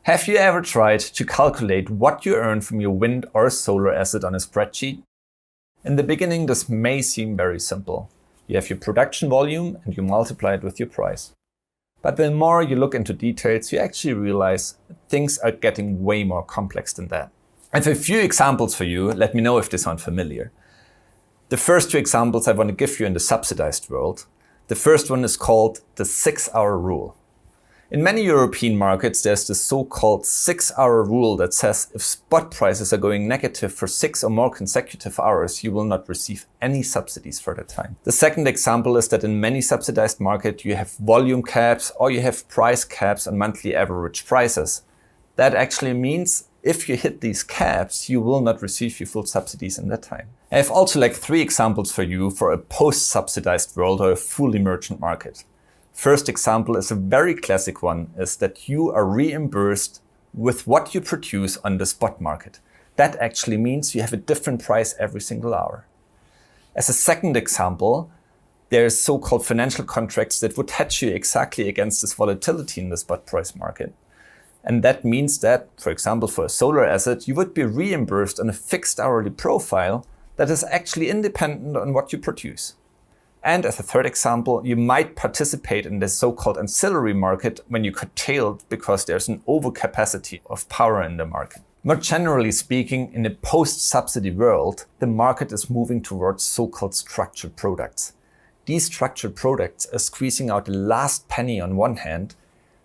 Have you ever tried to calculate what you earn from your wind or solar asset on a spreadsheet? In the beginning, this may seem very simple. You have your production volume and you multiply it with your price. But the more you look into details, you actually realize things are getting way more complex than that. I have a few examples for you. Let me know if they sound familiar. The first two examples I want to give you in the subsidized world. The first one is called the 6-hour rule. In many European markets, there's the so-called 6-hour rule that says if spot prices are going negative for 6 or more consecutive hours, you will not receive any subsidies for that time. The second example is that in many subsidized markets, you have volume caps or you have price caps on monthly average prices. That actually means if you hit these caps, you will not receive your full subsidies in that time. I have also 3 examples for you for a post-subsidized world or a fully merchant market. First example is a very classic one, is that you are reimbursed with what you produce on the spot market. That actually means you have a different price every single hour. As a second example, there are so-called financial contracts that would hedge you exactly against this volatility in the spot price market. And that means that, for example, for a solar asset, you would be reimbursed on a fixed hourly profile that is actually independent on what you produce. And as a third example, you might participate in the so-called ancillary market when you curtail because there's an overcapacity of power in the market. More generally speaking, in a post-subsidy world, the market is moving towards so-called structured products. These structured products are squeezing out the last penny on one hand,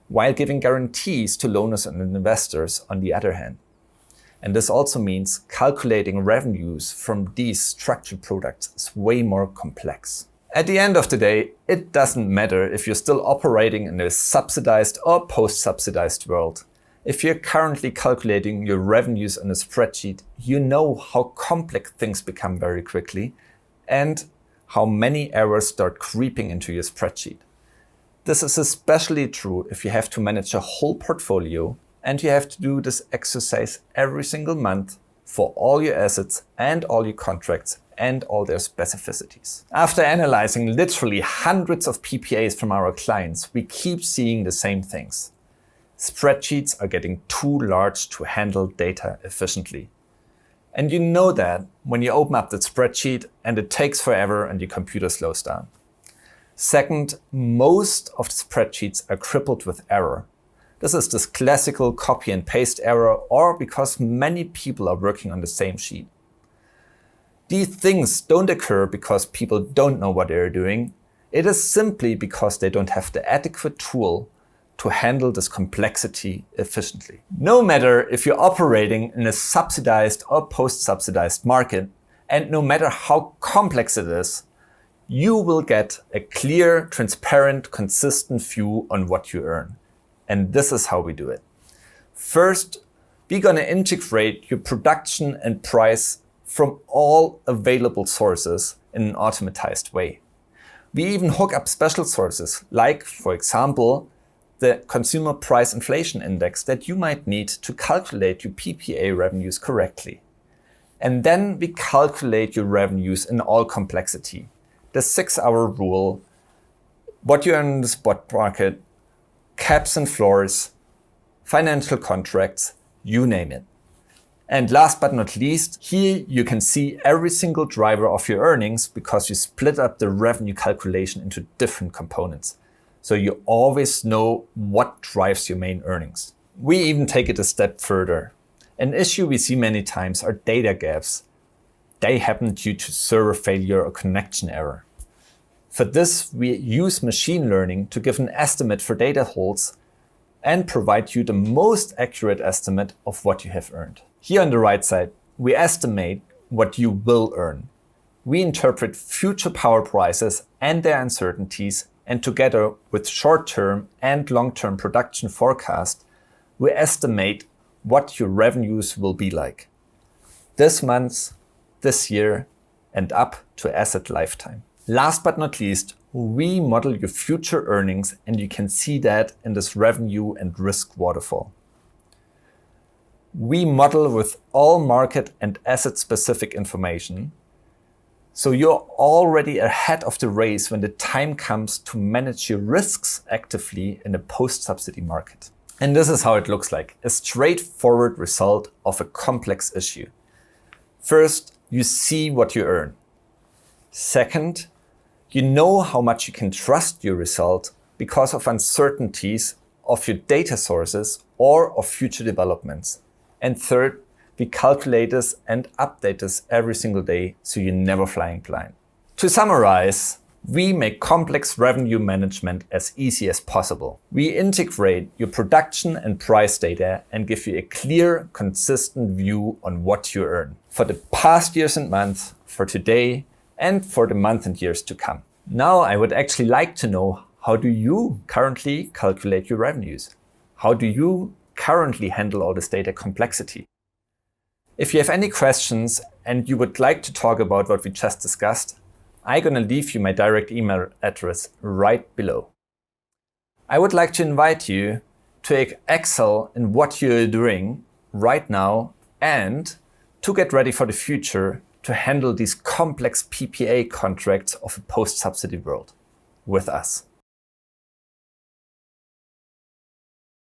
while giving guarantees to loaners and investors on the other hand. And this also means calculating revenues from these structured products is way more complex. At the end of the day, it doesn't matter if you're still operating in a subsidized or post-subsidized world. If you're currently calculating your revenues on a spreadsheet, you know how complex things become very quickly and how many errors start creeping into your spreadsheet. This is especially true if you have to manage a whole portfolio and you have to do this exercise every single month for all your assets and all your contracts and all their specificities. After analyzing literally hundreds of PPAs from our clients, we keep seeing the same things. Spreadsheets are getting too large to handle data efficiently. And you know that when you open up the spreadsheet and it takes forever and your computer slows down. Second, most of the spreadsheets are crippled with error. This is this classical copy and paste error, or because many people are working on the same sheet. These things don't occur because people don't know what they're doing. It is simply because they don't have the adequate tool to handle this complexity efficiently. No matter if you're operating in a subsidized or post-subsidized market, and no matter how complex it is, you will get a clear, transparent, consistent view on what you earn. And this is how we do it. First, we're going to integrate your production and price from all available sources in an automatized way. We even hook up special sources, like, for example, the Consumer Price Inflation Index that you might need to calculate your PPA revenues correctly. And then we calculate your revenues in all complexity. The 6-hour rule, what you earn in the spot market, caps and floors, financial contracts, you name it. And last but not least, here you can see every single driver of your earnings because you split up the revenue calculation into different components. So you always know what drives your main earnings. We even take it a step further. An issue we see many times are data gaps. They happen due to server failure or connection error. For this, we use machine learning to give an estimate for data holes and provide you the most accurate estimate of what you have earned. Here on the right side, we estimate what you will earn. We interpret future power prices and their uncertainties, and together with short-term and long-term production forecast, we estimate what your revenues will be like this month, this year, and up to asset lifetime. Last but not least, we model your future earnings, and you can see that in this revenue and risk waterfall. We model with all market and asset-specific information, so you're already ahead of the race when the time comes to manage your risks actively in a post-subsidy market. And this is how it looks like, a straightforward result of a complex issue. First, you see what you earn. Second, you know how much you can trust your result because of uncertainties of your data sources or of future developments. And third, we calculate this and update this every single day so you're never flying blind. To summarize, we make complex revenue management as easy as possible. We integrate your production and price data and give you a clear, consistent view on what you earn for the past years and months, for today, and for the months and years to come. Now I would actually like to know, how do you currently calculate your revenues? How do you currently handle all this data complexity? If you have any questions and you would like to talk about what we just discussed, I'm gonna leave you my direct email address right below. I would like to invite you to excel in what you're doing right now and to get ready for the future to handle these complex PPA contracts of a post-subsidy world with us.